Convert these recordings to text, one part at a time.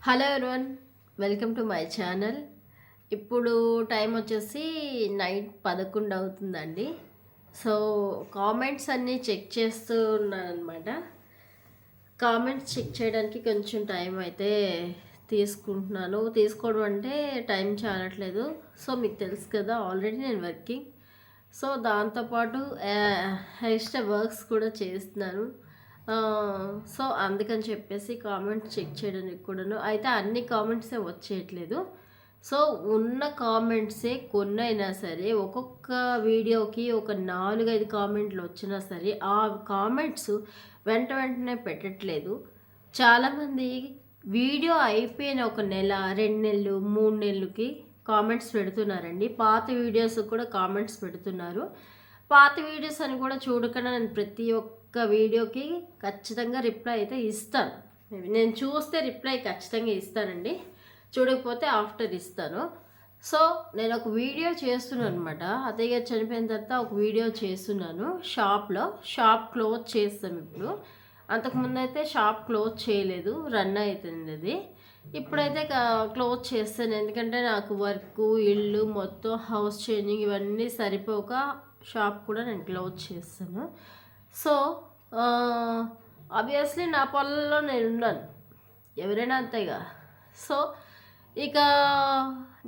Hello everyone, welcome to my channel. ఇప్పుడు time వచ్చేసి night 11 అవుతుందండి. సో కామెంట్స్ అన్నీ చెక్ చేస్తూ ఉన్నాను అనమాట. కామెంట్స్ చెక్ చేయడానికి కొంచెం టైం అయితే తీసుకోవడం అంటే టైం చాలట్లేదు. సో మీకు తెలుసు కదా, ఆల్రెడీ నేను వర్కింగ్. సో దాంతోపాటు ఎక్స్ట్రా వర్క్స్ కూడా చేస్తున్నాను. సో అందుకని చెప్పేసి కామెంట్స్ చెక్ చేయడానికి కూడాను అయితే అన్ని కామెంట్సే వచ్చేయట్లేదు. సో ఉన్న కామెంట్సే కొన్నైనా సరే ఒక్కొక్క వీడియోకి ఒక 4-5 కామెంట్లు వచ్చినా సరే ఆ కామెంట్స్ వెంటనే పెట్టట్లేదు. చాలామంది వీడియో అయిపోయిన 1 నెల, 2 నెలలు, 3 నెలలకి కామెంట్స్ పెడుతున్నారండి. పాత వీడియోస్ కూడా కామెంట్స్ పెడుతున్నారు. పాత వీడియోస్ అని కూడా చూడకుండా నేను ప్రతి ఒక్క వీడియోకి ఖచ్చితంగా రిప్లై అయితే ఇస్తాను. నేను చూస్తే రిప్లై ఖచ్చితంగా ఇస్తానండి, చూడకపోతే ఆఫ్టర్ ఇస్తాను. సో నేను ఒక వీడియో చేస్తున్నాను అనమాట. అత్తయ్య గారు చనిపోయిన తర్వాత ఒక వీడియో చేస్తున్నాను. షాప్ క్లోజ్ చేస్తాం ఇప్పుడు. అంతకుముందు అయితే షాప్ క్లోజ్ చేయలేదు, రన్ అవుతుంది అది. ఇప్పుడైతే క్లోజ్ చేస్తాను, ఎందుకంటే నాకు వర్క్, ఇల్లు మొత్తం హౌస్ చేంజింగ్ ఇవన్నీ సరిపోక షాప్ కూడా నేను క్లోజ్ చేస్తాను. సో ఆబ్వియస్లీ నా పొలంలో నేను ఉన్నాను, ఎవరైనా అంతేగా. సో ఇక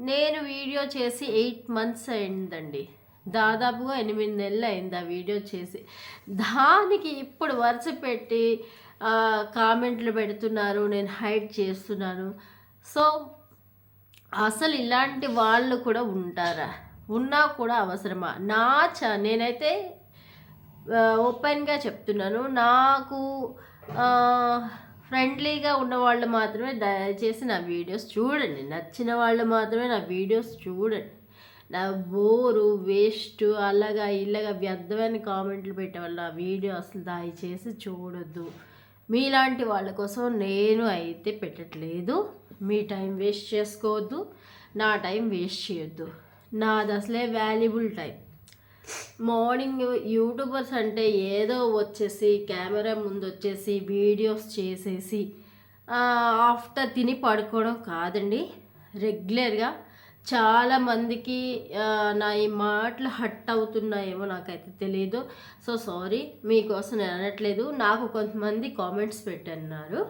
నేను వీడియో చేసి 8 months అయిందండి, దాదాపుగా 8 నెలలు అయింది ఆ వీడియో చేసి. దానికి ఇప్పుడు వరుస పెట్టి కామెంట్లు పెడుతున్నారు, నేను హైడ్ చేస్తున్నాను. సో అసలు ఇలాంటి వాళ్ళు కూడా ఉంటారా? ఉన్నా కూడా అవసరమా? నేనైతే ఓపెన్గా చెప్తున్నాను, నాకు ఫ్రెండ్లీగా ఉన్న వాళ్ళు మాత్రమే దయచేసి నా వీడియోస్ చూడండి. నచ్చిన వాళ్ళు మాత్రమే నా వీడియోస్ చూడండి. నా బోరు, వేస్ట్, అలాగా ఇలాగా వ్యర్థమైన కామెంట్లు పెట్టే వాళ్ళు ఆ వీడియో అసలు దయచేసి చూడొద్దు. మీలాంటి వాళ్ళ కోసం నేను అయితే పెట్టట్లేదు. మీ టైం వేస్ట్ చేసుకోవద్దు, నా టైం వేస్ట్ చేయొద్దు. నాది అసలే వాల్యుబుల్ టైం. మార్నింగ్ యూట్యూబర్స్ అంటే ఏదో వచ్చేసి కెమెరా ముందు వచ్చేసి వీడియోస్ చేసేసి ఆఫ్టర్ తిని పడుకోవడం కాదండి. రెగ్యులర్గా చాలామందికి నా ఈ మాటలు హట్ అవుతున్నాయేమో నాకైతే తెలియదు. సో సారీ, మీకోసం నేను అనట్లేదు. నాకు కొంతమంది కామెంట్స్ పెట్టన్నారు,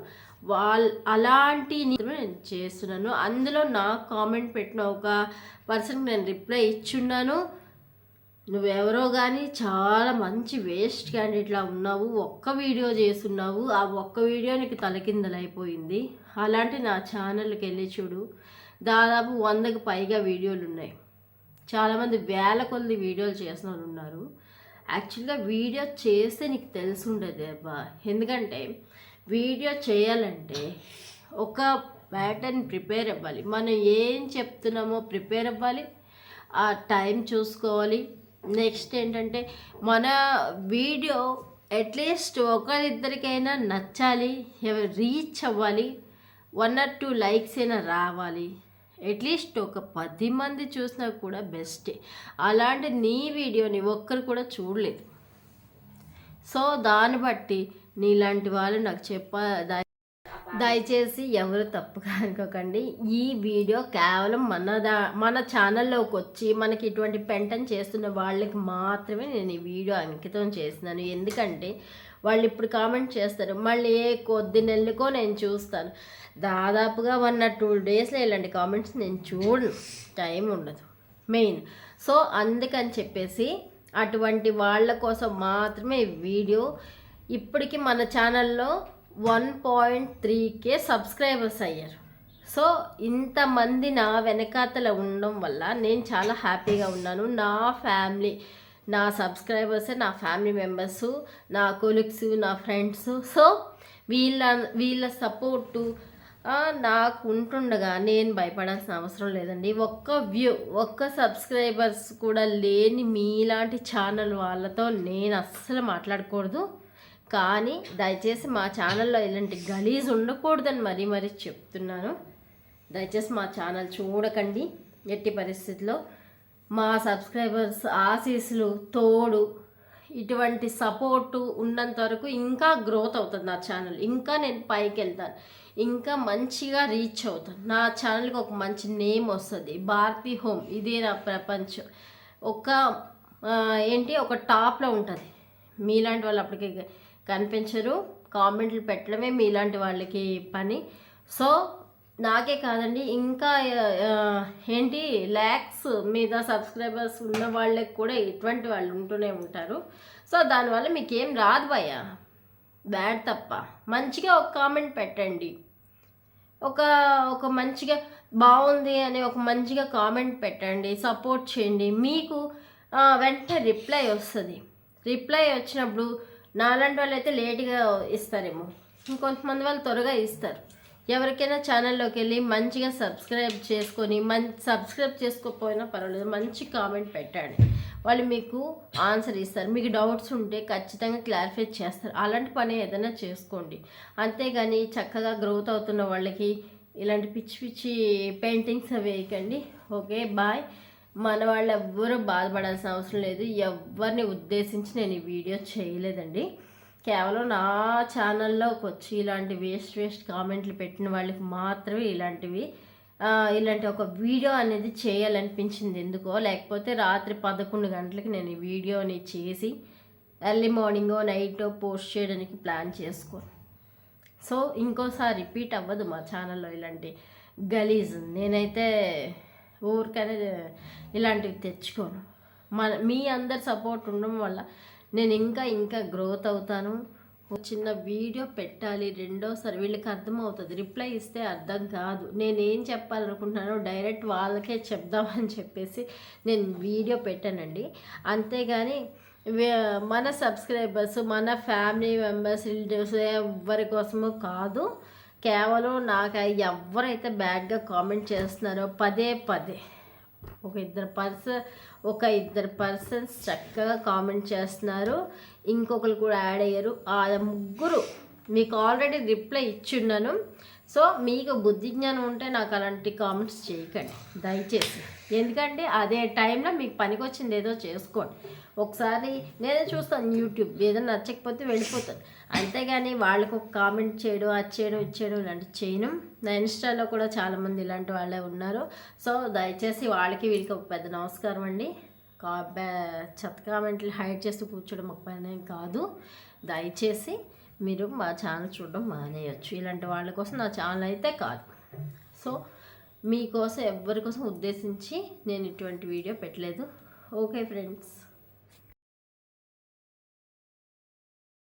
అలాంటి నేను చేస్తున్నాను. అందులో నాకు కామెంట్ పెట్టిన ఒక పర్సన్కి నేను రిప్లై ఇచ్చున్నాను. నువ్వెవరో కానీ చాలా మంచి వేస్ట్ క్యాండిడేట్లా ఉన్నావు, ఒక్క వీడియో చేస్తున్నావు, ఆ ఒక్క వీడియో నీకు తలకిందలైపోయింది. అలాంటి నా ఛానల్కి వెళ్ళి చూడు, దాదాపు 100కి పైగా వీడియోలు ఉన్నాయి. చాలామంది వేల కొద్ది వీడియోలు చేసిన వాళ్ళు ఉన్నారు. యాక్చువల్గా వీడియో చేస్తే నీకు తెలిసి ఉండదు అబ్బా. ఎందుకంటే వీడియో చేయాలంటే ఒక ప్యాటర్న్ ప్రిపేర్ అవ్వాలి. మనం ఏం చెప్తున్నామో ప్రిపేర్ అవ్వాలి, ఆ టైం చూసుకోవాలి. నెక్స్ట్ ఏంటంటే మన వీడియో అట్లీస్ట్ ఒకరిద్దరికైనా నచ్చాలి, రీచ్ అవ్వాలి, 1 or 2 likes అయినా రావాలి. అట్లీస్ట్ ఒక 10 మంది చూసినా కూడా బెస్టే. అలాంటి నీ వీడియోని ఒక్కరు కూడా చూడలేదు. సో దాన్ని బట్టి నీలాంటి వాళ్ళు నాకు దయచేసి ఎవరు తప్పుగా అనుకోకండి. ఈ వీడియో కేవలం మన ఛానల్లోకి వచ్చి మనకి ఇటువంటి పెంటన్ చేస్తున్న వాళ్ళకి మాత్రమే నేను ఈ వీడియో అంకితం చేస్తున్నాను. ఎందుకంటే వాళ్ళు ఇప్పుడు కామెంట్ చేస్తారు, మళ్ళీ కొద్ది నెలలకో నేను చూస్తాను. దాదాపుగా 1 or 2 daysలో ఇలాంటి కామెంట్స్ నేను చూడను, టైం ఉండదు మెయిన్. సో అందుకని చెప్పేసి అటువంటి వాళ్ళ కోసం మాత్రమే వీడియో. ఇప్పటికి మన ఛానల్లో 1.3K సబ్స్క్రైబర్స్ అయ్యారు. సో ఇంతమంది నా వెనకాతల ఉండడం వల్ల నేను చాలా హ్యాపీగా ఉన్నాను. నా ఫ్యామిలీ, నా సబ్స్క్రైబర్సే నా ఫ్యామిలీ మెంబర్సు, నా కొలీగ్స్, నా ఫ్రెండ్స్. సో వీళ్ళ సపోర్టు నాకు ఉంటుండగా నేను భయపడాల్సిన అవసరం లేదండి. ఒక్క సబ్స్క్రైబర్స్ కూడా లేని మీలాంటి ఛానల్ వాళ్ళతో నేను అస్సలు మాట్లాడకూడదు. కానీ దయచేసి మా ఛానల్లో ఇలాంటి గలీజ్ ఉండకూడదని మరీ చెప్తున్నాను. దయచేసి మా ఛానల్ చూడకండి ఎట్టి పరిస్థితిలో. మా సబ్స్క్రైబర్స్ ఆశీస్సులు తోడు ఇటువంటి సపోర్టు ఉన్నంత వరకు ఇంకా గ్రోత్ అవుతుంది నా ఛానల్, ఇంకా నేను పైకి వెళ్తాను, ఇంకా మంచిగా రీచ్ అవుతాను, నా ఛానల్కి ఒక మంచి నేమ్ వస్తుంది. భారతి హోమ్ ఇదే నా ప్రపంచం, ఒక ఒక టాప్లో ఉంటుంది. మీలాంటి వాళ్ళు అప్పటికి కనిపించరు, కామెంట్లు పెట్టడమే మీలాంటి వాళ్ళకి పని. సో నాకే కాదండి, ఇంకా ల్యాక్స్ మీద సబ్స్క్రైబర్స్ ఉన్న వాళ్ళకి కూడా ఇటువంటి వాళ్ళు ఉంటూనే ఉంటారు. సో దానివల్ల మీకేం రాదు భయ్య, బ్యాడ్ తప్ప. మంచిగా ఒక కామెంట్ పెట్టండి, ఒక మంచిగా బాగుంది అని ఒక మంచిగా కామెంట్ పెట్టండి, సపోర్ట్ చేయండి. మీకు వెంటనే రిప్లై వస్తుంది. రిప్లై వచ్చినప్పుడు నాలాంటి వాళ్ళు అయితే లేట్గా ఇస్తారేమో, ఇంకొంతమంది వాళ్ళు త్వరగా ఇస్తారు. ఎవరికైనా ఛానల్లోకి వెళ్ళి మంచిగా సబ్స్క్రైబ్ చేసుకొని, సబ్స్క్రైబ్ చేసుకోకపోయినా పర్వాలేదు, మంచి కామెంట్ పెట్టండి, వాళ్ళు మీకు ఆన్సర్ ఇస్తారు. మీకు డౌట్స్ ఉంటే ఖచ్చితంగా క్లారిఫై చేస్తారు. అలాంటి పని ఏదైనా చేసుకోండి, అంతేగాని చక్కగా గ్రోత్ అవుతున్న వాళ్ళకి ఇలాంటి పిచ్చి పిచ్చి పెయింటింగ్స్ వేయకండి. Okay bye. మన వాళ్ళు ఎవ్వరూ బాధపడాల్సిన అవసరం లేదు. ఎవరిని ఉద్దేశించి నేను ఈ వీడియో చేయలేదండి. కేవలం నా ఛానల్లోకి వచ్చి ఇలాంటి వేస్ట్ కామెంట్లు పెట్టిన వాళ్ళకి మాత్రమే ఇలాంటి ఒక వీడియో అనేది చేయాలనిపించింది ఎందుకో. లేకపోతే రాత్రి 11 గంటలకి నేను ఈ వీడియోని చేసి ఎర్లీ మార్నింగో నైటో పోస్ట్ చేయడానికి ప్లాన్ చేసుకోను. సో ఇంకోసారి రిపీట్ అవ్వదు మా ఛానల్లో ఇలాంటి గలీజ్. నేనైతే ఊరికనే ఇలాంటివి తెచ్చుకోను. మీ అందరి సపోర్ట్ ఉండడం వల్ల నేను ఇంకా గ్రోత్ అవుతాను. చిన్న వీడియో పెట్టాలి, రెండోసారి వీళ్ళకి అర్థమవుతుంది. రిప్లై ఇస్తే అర్థం కాదు. నేనేం చెప్పాలనుకుంటున్నానో డైరెక్ట్ వాళ్ళకే చెప్దామని చెప్పేసి నేను వీడియో పెట్టానండి. అంతేగాని మన సబ్స్క్రైబర్స్, మన ఫ్యామిలీ మెంబర్స్, రిలేటివ్స్ ఎవరి కోసమో కాదు. కేవలం నాకు ఎవరైతే బ్యాడ్గా కామెంట్ చేస్తున్నారో పదే ఒక ఇద్దరు పర్సన్స్ చక్కగా కామెంట్ చేస్తున్నారు, ఇంకొకరు కూడా యాడ్ అయ్యారు. ఆ ముగ్గురు మీకు ఆల్రెడీ రిప్లై ఇచ్చున్నాను. సో మీకు బుద్ధి జ్ఞానం ఉంటే నాకు అలాంటి కామెంట్స్ చేయకండి దయచేసి. ఎందుకంటే అదే టైంలో మీకు పనికి వచ్చింది ఏదో చేసుకోండి. ఒకసారి నేనే చూస్తాను యూట్యూబ్, ఏదో నచ్చకపోతే వెళ్ళిపోతాను. అంతేగాని వాళ్ళకు ఒక కామెంట్ చేయడం, అది చేయడం, ఇది చేయడం ఇలాంటివి చేయను. నా ఇన్స్టాలో కూడా చాలామంది ఇలాంటి వాళ్ళే ఉన్నారు. సో దయచేసి వాళ్ళకి వీళ్ళకి ఒక పెద్ద నమస్కారం అండి. చెత్త కామెంట్లు హైడ్ చేస్తూ కూర్చోడం ఒక పని కాదు. దయచేసి మీరు మా ఛానల్ చూడడం మానేయచ్చు. ఇలాంటి వాళ్ళ కోసం నా ఛానల్ అయితే కాదు. సో మీకోసం ఎవరి కోసం ఉద్దేశించి నేను ఇటువంటి వీడియో పెట్టలేదు. Okay friends.